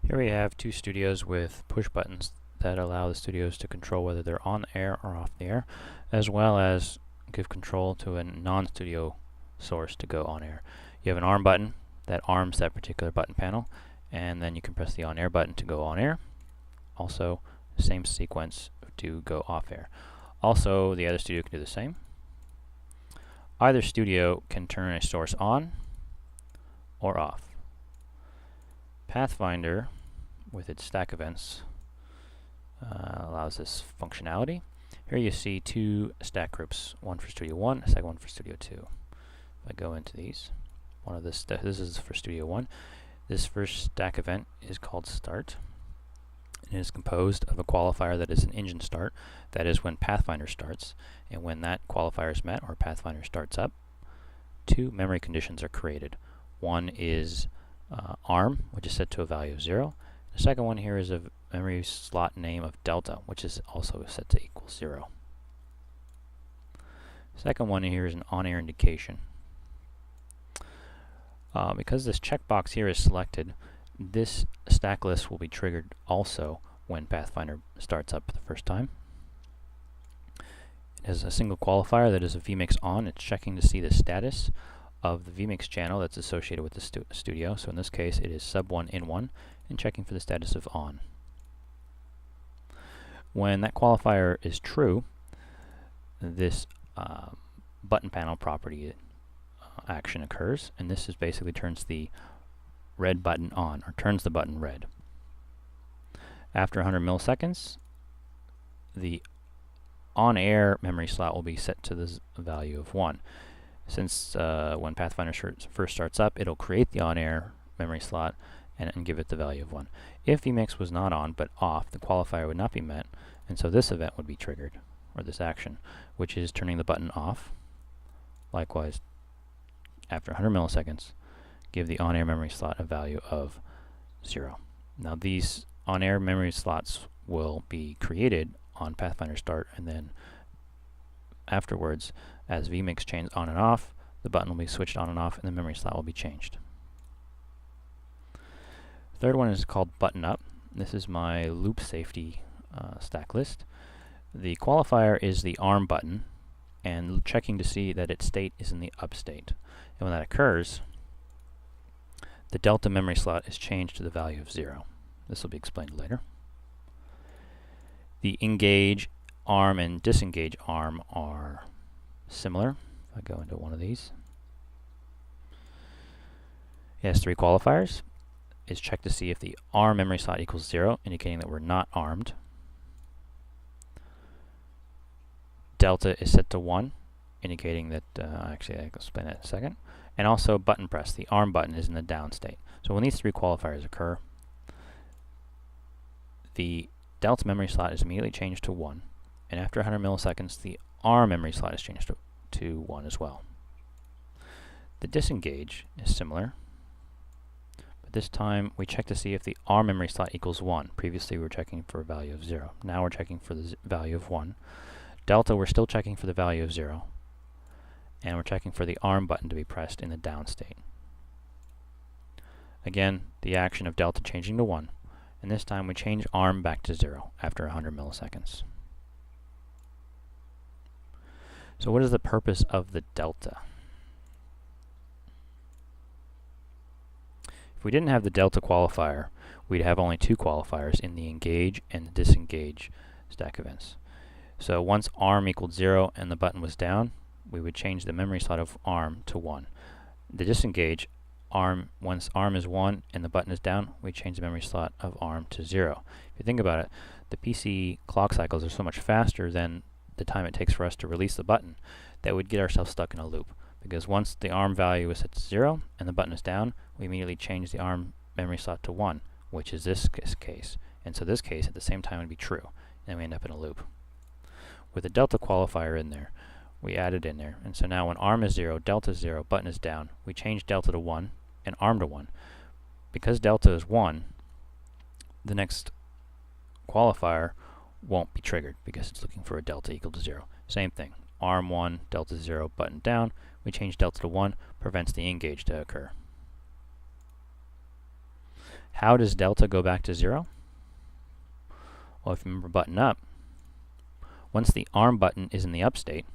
Here we have two studios with push buttons that allow the studios to control whether they're on air or off the air, as well as give control to a non-studio source to go on air. You have an arm button that arms that particular button panel, and then you can press the on air button to go on air. Also, same sequence to go off air. Also, the other studio can do the same. Either studio can turn a source on or off. Pathfinder, with its stack events, allows this functionality. Here you see two stack groups, one for Studio 1, a second one for Studio 2. If I go into these, this is for Studio 1. This first stack event is called Start. It is composed of a qualifier that is an engine start, that is when Pathfinder starts, and when that qualifier is met, or Pathfinder starts up, two memory conditions are created. One is ARM, which is set to a value of 0. The second one here is a memory slot name of delta, which is also set to equal 0. Second one here is an on-air indication. Because this checkbox here is selected, this stack list will be triggered also when Pathfinder starts up the first time. It has a single qualifier that is a VMIX on. It's checking to see the status of the VMIX channel that's associated with the studio. So in this case, it is sub 1 in 1 and checking for the status of on. When that qualifier is true, this button panel property action occurs, and this is basically turns the red button on, or turns the button red. After 100 milliseconds, the on-air memory slot will be set to the value of 1. Since when Pathfinder first starts up, it'll create the on-air memory slot and give it the value of 1. If VMIX was not on but off, the qualifier would not be met, and so this event would be triggered, or this action, which is turning the button off. Likewise, after 100 milliseconds, give the on-air memory slot a value of 0. Now these on-air memory slots will be created on Pathfinder start, and then afterwards, as VMIX changes on and off, the button will be switched on and off, and the memory slot will be changed. The third one is called button up. This is my loop safety stack list. The qualifier is the ARM button, and checking to see that its state is in the up state. And when that occurs, the delta memory slot is changed to the value of 0. This will be explained later. The engage ARM and disengage ARM are similar. If I go into one of these, it has 3 qualifiers. It's checked to see if the ARM memory slot equals 0, indicating that we're not armed. Delta is set to 1, indicating that, actually I'll explain that in a second. And also button press, the ARM button is in the down state. So when these 3 qualifiers occur, the delta memory slot is immediately changed to 1, and after 100 milliseconds, the ARM memory slot is changed to 1 as well. The disengage is similar, but this time we check to see if the ARM memory slot equals 1. Previously we were checking for a value of 0. Now we're checking for the value of 1. Delta, we're still checking for the value of 0, and we're checking for the ARM button to be pressed in the down state. Again, the action of delta changing to 1, and this time we change ARM back to 0 after 100 milliseconds. So what is the purpose of the delta? If we didn't have the delta qualifier, we'd have only 2 qualifiers in the engage and the disengage stack events. So once ARM equaled 0 and the button was down, we would change the memory slot of ARM to 1. The disengage, once ARM is 1 and the button is down, we change the memory slot of ARM to 0. If you think about it, the PC clock cycles are so much faster than the time it takes for us to release the button that we'd get ourselves stuck in a loop. Because once the ARM value is set to 0 and the button is down, we immediately change the ARM memory slot to 1, which is this case. And so this case at the same time would be true, and we end up in a loop. With the delta qualifier in there, we add it in there, and so now when ARM is 0, delta is 0, button is down, we change delta to 1 and ARM to 1. Because delta is 1, the next qualifier won't be triggered because it's looking for a delta equal to 0. Same thing, ARM 1, delta 0, button down, we change delta to 1, prevents the engage to occur. How does delta go back to 0? Well, if you remember button up, once the arm button is in the up state,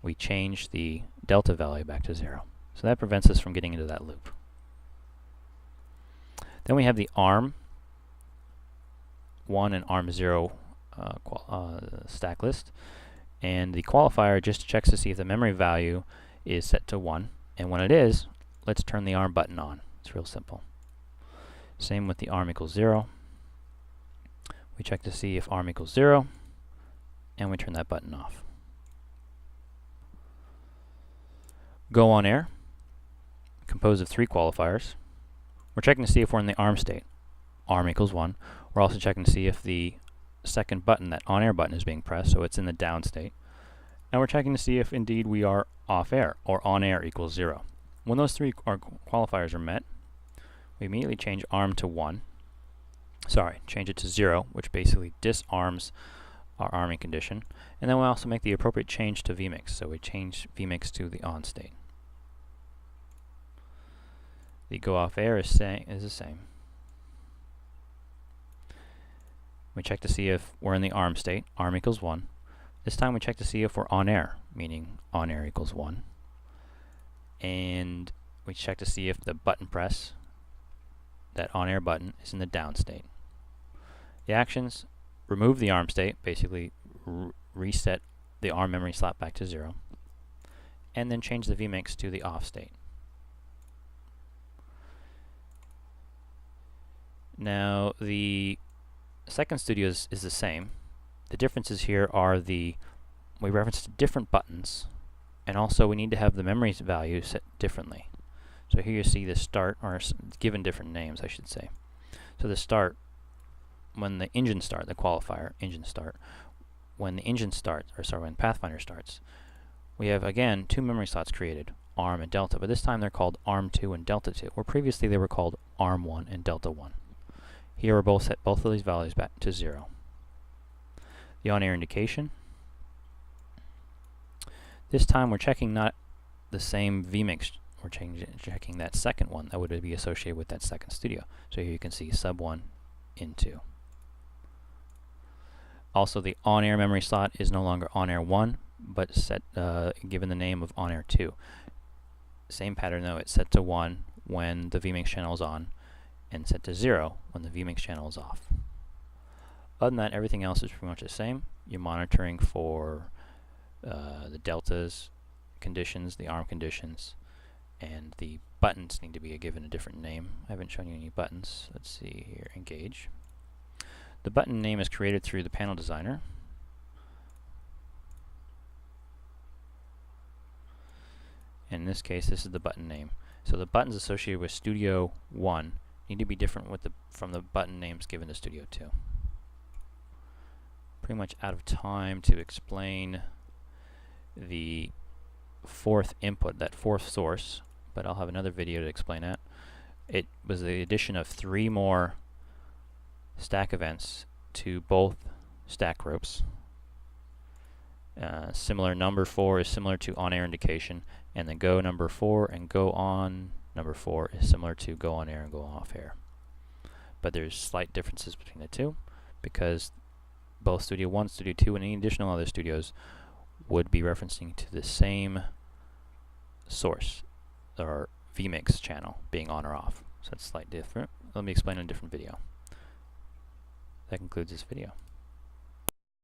we change the delta value back to 0. So that prevents us from getting into that loop. Then we have the ARM 1 and ARM 0 stack list. And the qualifier just checks to see if the memory value is set to 1. And when it is, let's turn the ARM button on. It's real simple. Same with the ARM equals 0. We check to see if ARM equals 0, and we turn that button off. Go on air, composed of 3 qualifiers. We're checking to see if we're in the ARM state. ARM equals 1. We're also checking to see if the second button, that on air button, is being pressed, so it's in the down state. And we're checking to see if indeed we are off air, or on air equals 0. When those 3 qualifiers are met, we immediately change ARM to 1. Change it to 0, which basically disarms our arming condition. And then we also make the appropriate change to VMIX. So we change VMIX to the on state. The go off air is the same. We check to see if we're in the ARM state. ARM equals 1. This time we check to see if we're on air, meaning on air equals 1. And we check to see if the button press, that on air button, is in the down state. The actions: remove the ARM state, basically reset the ARM memory slot back to 0, and then change the VMIX to the off state. Now the second studio is the same. The differences here are we reference different buttons, and also we need to have the memory value set differently. So here you see the start, or given different names, I should say. So the start, when the engine start, the qualifier, engine start, when the engine starts, when Pathfinder starts, we have again 2 memory slots created, ARM and Delta, but this time they're called ARM2 and Delta2, where previously they were called ARM1 and Delta1. Here we're both set both of these values back to 0. The on-air indication. This time we're checking not the same VMIX, we're checking that second one that would be associated with that second studio. So here you can see sub 1 in 2. Also, the on-air memory slot is no longer on-air 1, but set given the name of on-air 2. Same pattern though, it's set to 1 when the VMIX channel is on, and set to 0 when the VMIX channel is off. Other than that, everything else is pretty much the same. You're monitoring for the deltas conditions, the ARM conditions, and the buttons need to be given a different name. I haven't shown you any buttons. Let's see here, engage. The button name is created through the panel designer. In this case, this is the button name. So the buttons associated with Studio 1 need to be different from the button names given to Studio 2. Pretty much out of time to explain the 4th input, that 4th source, but I'll have another video to explain that. It was the addition of 3 more stack events to both stack groups. Similar number 4 is similar to on-air indication, and then go number 4 and go on number 4 is similar to go on air and go off air. But there's slight differences between the two, because both Studio 1, Studio 2, and any additional other studios would be referencing to the same source, or VMIX channel, being on or off. So that's slightly different. Let me explain in a different video. That concludes this video.